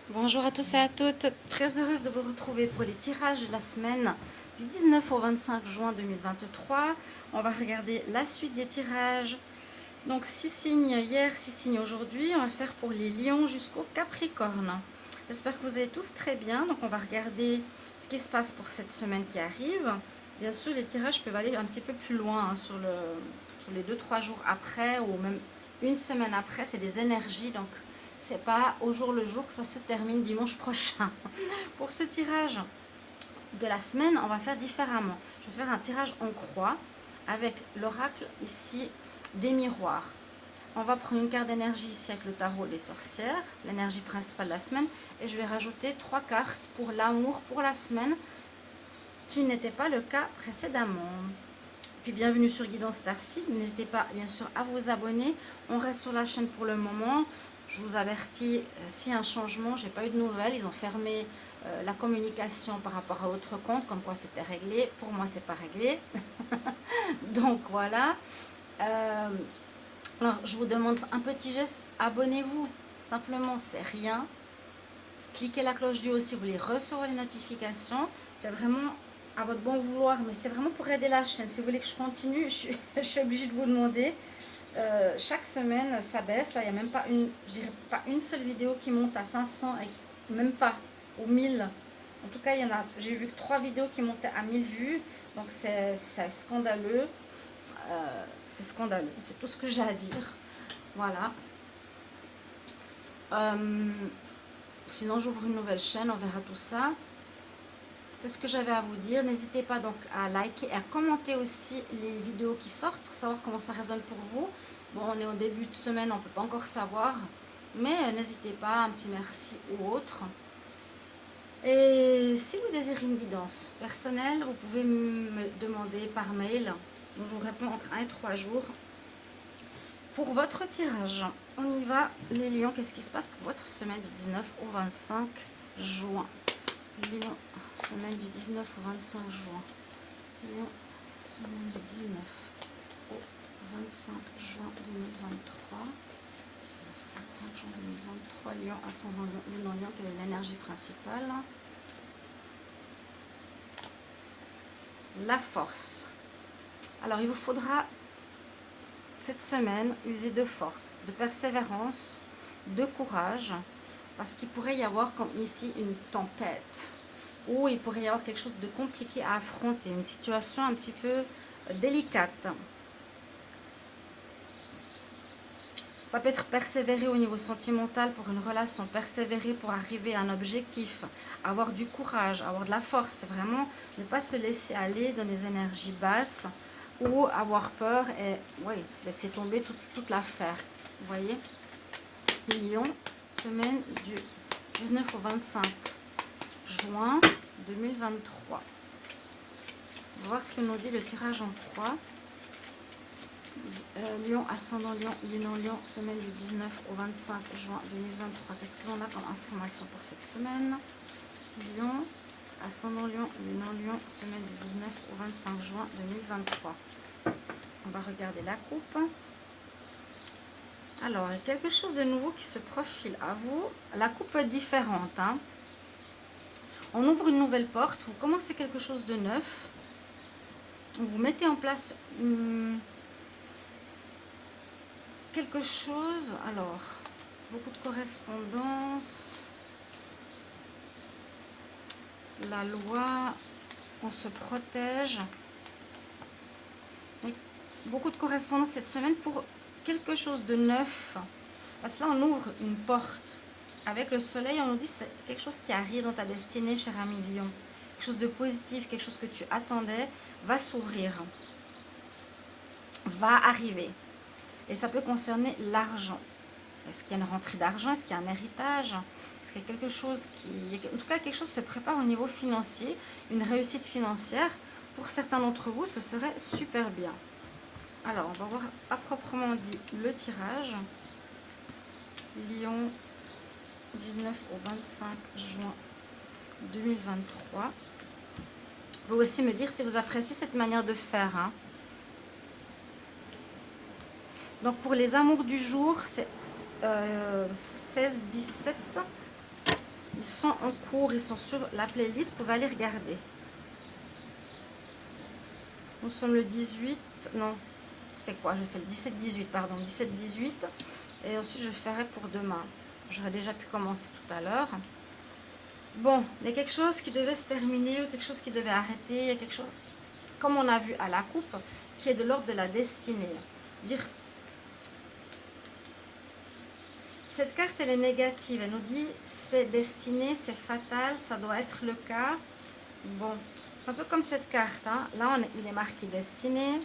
Bonjour à tous et à toutes, très heureuse de vous retrouver pour les tirages de la semaine du 19 au 25 juin 2023. On va regarder la suite des tirages. Donc 6 signes hier, 6 signes aujourd'hui. On va faire pour les lions jusqu'au Capricorne. J'espère que vous allez tous très bien. Donc on va regarder ce qui se passe pour cette semaine qui arrive. Bien sûr, les tirages peuvent aller un petit peu plus loin sur les 2-3 jours après ou même une semaine après. C'est des énergies, donc c'est pas au jour le jour que ça se termine dimanche prochain. Pour ce tirage de la semaine, on va faire différemment. Je vais faire un tirage en croix avec l'oracle ici des miroirs. On va prendre une carte d'énergie ici avec le tarot des sorcières, l'énergie principale de la semaine, et je vais rajouter 3 cartes pour l'amour pour la semaine, qui n'était pas le cas précédemment. Puis bienvenue sur Guidance Starseed. N'hésitez pas bien sûr à vous abonner. On reste sur la chaîne pour le moment. Je vous avertis, s'il y a un changement, j'ai pas eu de nouvelles. Ils ont fermé la communication par rapport à votre compte, comme quoi c'était réglé. Pour moi, c'est pas réglé. Donc voilà. Alors, je vous demande un petit geste. Abonnez-vous. Simplement, c'est rien. Cliquez la cloche du haut si vous voulez recevoir les notifications. C'est vraiment à votre bon vouloir, mais c'est vraiment pour aider la chaîne. Si vous voulez que je continue, je suis obligée de vous demander. Chaque semaine, ça baisse. Là, il n'y a même pas une, je dirais pas une seule vidéo qui monte à 500, et même pas aux 1000. En tout cas, il y en a. J'ai vu que 3 vidéos qui montaient à 1000 vues. Donc, c'est scandaleux. C'est scandaleux. C'est tout ce que j'ai à dire. Voilà. Sinon, j'ouvre une nouvelle chaîne. On verra tout ça. Qu'est-ce que j'avais à vous dire? N'hésitez pas donc à liker et à commenter aussi les vidéos qui sortent pour savoir comment ça résonne pour vous. Bon, on est au début de semaine, on ne peut pas encore savoir, mais n'hésitez pas, un petit merci ou autre. Et si vous désirez une guidance personnelle, vous pouvez me demander par mail. Donc, je vous réponds entre 1 et 3 jours. Pour votre tirage, on y va les lions. Qu'est-ce qui se passe pour votre semaine du 19 au 25 juin? Lyon, semaine du 19 au 25 juin. Lyon, semaine du 19 au 25 juin 2023. 19 au 25 juin 2023. Lyon, ascendant Lyon, quelle est l'énergie principale? La force. Alors, il vous faudra cette semaine user de force, de persévérance, de courage, parce qu'il pourrait y avoir comme ici une tempête, ou il pourrait y avoir quelque chose de compliqué à affronter, une situation un petit peu délicate. Ça peut être persévérer au niveau sentimental pour une relation, persévérer pour arriver à un objectif, avoir du courage, avoir de la force. C'est vraiment ne pas se laisser aller dans les énergies basses ou avoir peur et oui, laisser tomber toute l'affaire. Vous voyez? Lion, semaine du 19 au 25 juin 2023. On va voir ce que nous dit le tirage en croix. Lion, ascendant Lion, Lion, semaine du 19 au 25 juin 2023. Qu'est-ce que l'on a comme information pour cette semaine? Lion, ascendant Lion, Lion, semaine du 19 au 25 juin 2023. On va regarder la coupe. Alors, il y a quelque chose de nouveau qui se profile à vous. La coupe est différente. Hein. On ouvre une nouvelle porte. Vous commencez quelque chose de neuf. Vous mettez en place quelque chose. Alors, beaucoup de correspondance. La loi. On se protège. Et beaucoup de correspondance cette semaine pour quelque chose de neuf. Parce que là, on ouvre une porte. Avec le soleil, on nous dit c'est quelque chose qui arrive dans ta destinée, cher ami Lion. Quelque chose de positif, quelque chose que tu attendais, va s'ouvrir. Va arriver. Et ça peut concerner l'argent. Est-ce qu'il y a une rentrée d'argent? Est-ce qu'il y a un héritage? Est-ce qu'il y a quelque chose qui... En tout cas, quelque chose se prépare au niveau financier. Une réussite financière. Pour certains d'entre vous, ce serait super bien. Alors, on va voir à proprement dit le tirage. Lion, 19 au 25 juin 2023. Vous pouvez aussi me dire si vous appréciez cette manière de faire. Hein. Donc, pour les amours du jour, c'est 16-17. Ils sont en cours, ils sont sur la playlist, vous pouvez aller regarder. Nous sommes le 18, non, c'est quoi? Je fais le 17-18, pardon, 17-18. Et ensuite, je ferai pour demain. J'aurais déjà pu commencer tout à l'heure. Bon, il y a quelque chose qui devait se terminer ou quelque chose qui devait arrêter. Il y a quelque chose, comme on a vu à la coupe, qui est de l'ordre de la destinée. Dire cette carte, elle est négative. Elle nous dit c'est destiné, c'est fatal, ça doit être le cas. Bon, c'est un peu comme cette carte. Hein. Là, il est marqué destiné.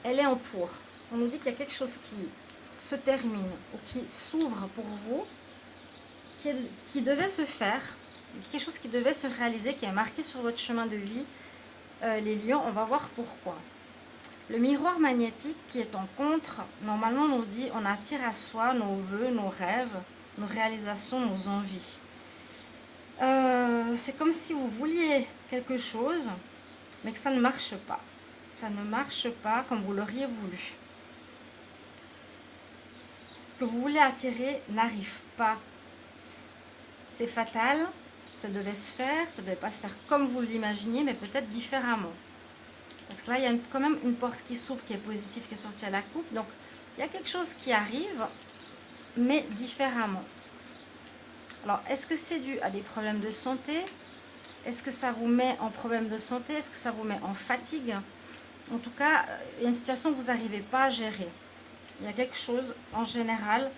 Elle est en pour. On nous dit qu'il y a quelque chose qui se termine ou qui s'ouvre pour vous, qui devait se faire, quelque chose qui devait se réaliser, qui est marqué sur votre chemin de vie. Les lions, on va voir pourquoi. Le miroir magnétique qui est en contre, normalement on nous dit on attire à soi nos vœux, nos rêves, nos réalisations, nos envies. C'est comme si vous vouliez quelque chose, mais que ça ne marche pas. Ça ne marche pas comme vous l'auriez voulu. Ce que vous voulez attirer n'arrive pas. C'est fatal, ça devait se faire, ça ne devait pas se faire comme vous l'imaginiez, mais peut-être différemment. Parce que là, il y a quand même une porte qui s'ouvre, qui est positive, qui est sortie à la coupe. Donc, il y a quelque chose qui arrive, mais différemment. Alors, est-ce que c'est dû à des problèmes de santé? Est-ce que ça vous met en problème de santé? Est-ce que ça vous met en fatigue? En tout cas, il y a une situation que vous n'arrivez pas à gérer. Il y a quelque chose, en général,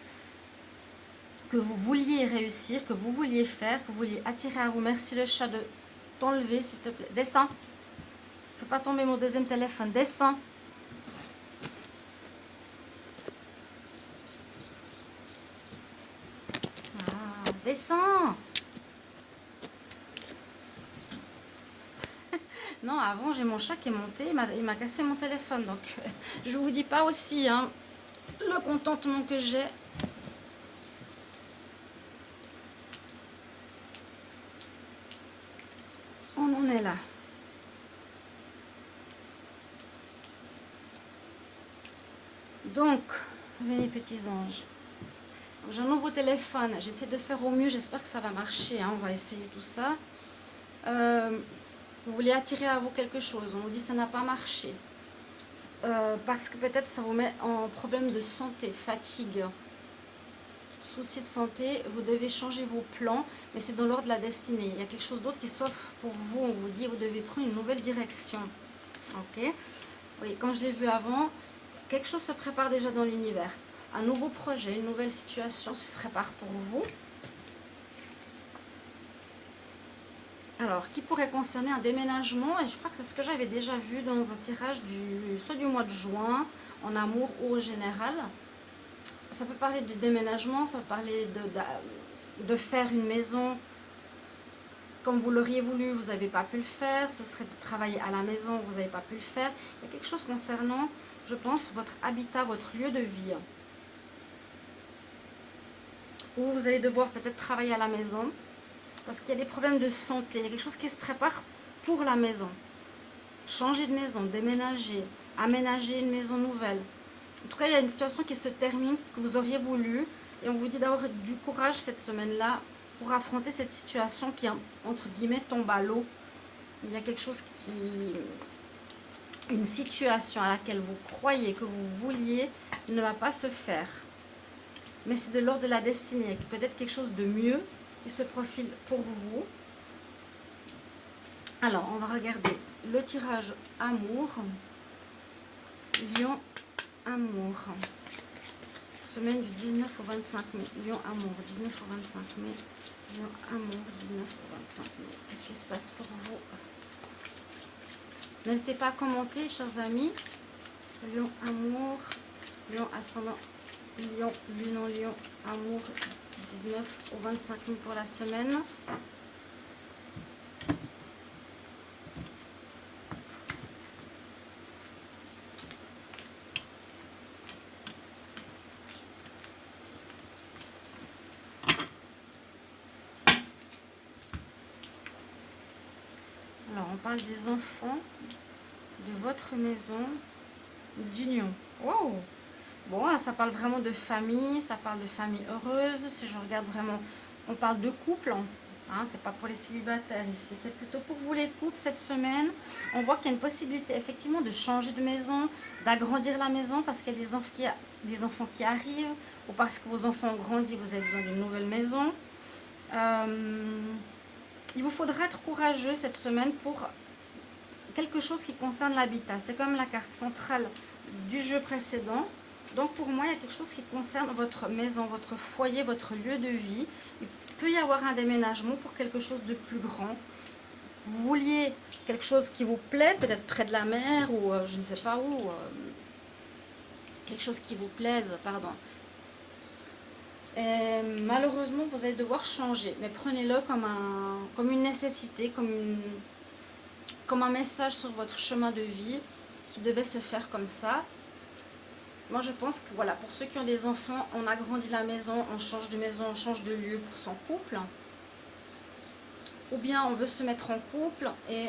que vous vouliez réussir, que vous vouliez faire, que vous vouliez attirer à vous. Merci le chat de t'enlever, s'il te plaît. Descends. Fais pas tomber mon deuxième téléphone. Descends. Ah, descends. Non, avant, j'ai mon chat qui est monté. Il m'a cassé mon téléphone. Donc, je vous dis pas aussi hein, le contentement que j'ai. On en est là. Donc, venez petits anges. J'ai un nouveau téléphone. J'essaie de faire au mieux. J'espère que ça va marcher. Hein. On va essayer tout ça. Vous voulez attirer à vous quelque chose. On vous dit que ça n'a pas marché. Parce que peut-être ça vous met en problème de santé, fatigue, soucis de santé. Vous devez changer vos plans. Mais c'est dans l'ordre de la destinée. Il y a quelque chose d'autre qui s'offre pour vous. On vous dit que vous devez prendre une nouvelle direction. Ok. Oui, comme je l'ai vu avant, quelque chose se prépare déjà dans l'univers. Un nouveau projet, une nouvelle situation se prépare pour vous. Alors, qui pourrait concerner un déménagement? Et je crois que c'est ce que j'avais déjà vu dans un tirage soit du mois de juin, en amour ou au général. Ça peut parler de déménagement, ça peut parler de faire une maison comme vous l'auriez voulu, vous n'avez pas pu le faire. Ce serait de travailler à la maison, vous n'avez pas pu le faire. Il y a quelque chose concernant, je pense, votre habitat, votre lieu de vie. Ou vous allez devoir peut-être travailler à la maison. Parce qu'il y a des problèmes de santé. Il y a quelque chose qui se prépare pour la maison. Changer de maison, déménager, aménager une maison nouvelle. En tout cas, il y a une situation qui se termine, que vous auriez voulu. Et on vous dit d'avoir du courage cette semaine-là pour affronter cette situation qui, entre guillemets, tombe à l'eau. Il y a quelque chose qui... Une situation à laquelle vous croyez que vous vouliez ne va pas se faire. Mais c'est de l'ordre de la destinée. Peut-être quelque chose de mieux qui se profile pour vous. Alors, on va regarder le tirage amour. Lion, amour. Semaine du 19 au 25 mai. Lion, amour. 19 au 25 mai. Lion, amour. 19 au 25 mai. Qu'est-ce qui se passe pour vous? N'hésitez pas à commenter, chers amis. Lion, amour. Lion, ascendant. Lion, lune en lion, amour. 19 au 25 mai pour la semaine. Alors, on parle des enfants, de votre maison, d'union. Wow! Bon, là, ça parle vraiment de famille, ça parle de famille heureuse. Si je regarde vraiment On parle de couple, hein, c'est pas pour les célibataires ici, c'est plutôt pour vous les couples cette semaine. On voit qu'il y a une possibilité effectivement de changer de maison, d'agrandir la maison parce qu'il y a des enfants qui arrivent ou parce que vos enfants ont grandi, vous avez besoin d'une nouvelle maison. Il vous faudra être courageux cette semaine pour quelque chose qui concerne l'habitat. C'est comme la carte centrale du jeu précédent. Donc pour moi, il y a quelque chose qui concerne votre maison, votre foyer, votre lieu de vie. Il peut y avoir un déménagement pour quelque chose de plus grand. Vous vouliez quelque chose qui vous plaît, peut-être près de la mer ou je ne sais pas où. Quelque chose qui vous plaise, pardon. Et malheureusement, vous allez devoir changer. Mais prenez-le comme une nécessité, comme un message sur votre chemin de vie qui devait se faire comme ça. Moi, je pense que voilà, pour ceux qui ont des enfants, on agrandit la maison, on change de maison, on change de lieu pour son couple. Ou bien on veut se mettre en couple et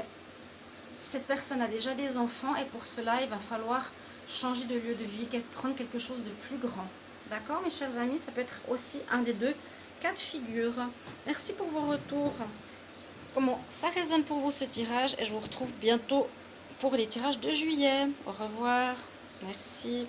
cette personne a déjà des enfants et pour cela, il va falloir changer de lieu de vie, prendre quelque chose de plus grand. D'accord, mes chers amis, ça peut être aussi un des deux cas de figure. Merci pour vos retours. Comment ça résonne pour vous ce tirage et je vous retrouve bientôt pour les tirages de juillet. Au revoir. Merci.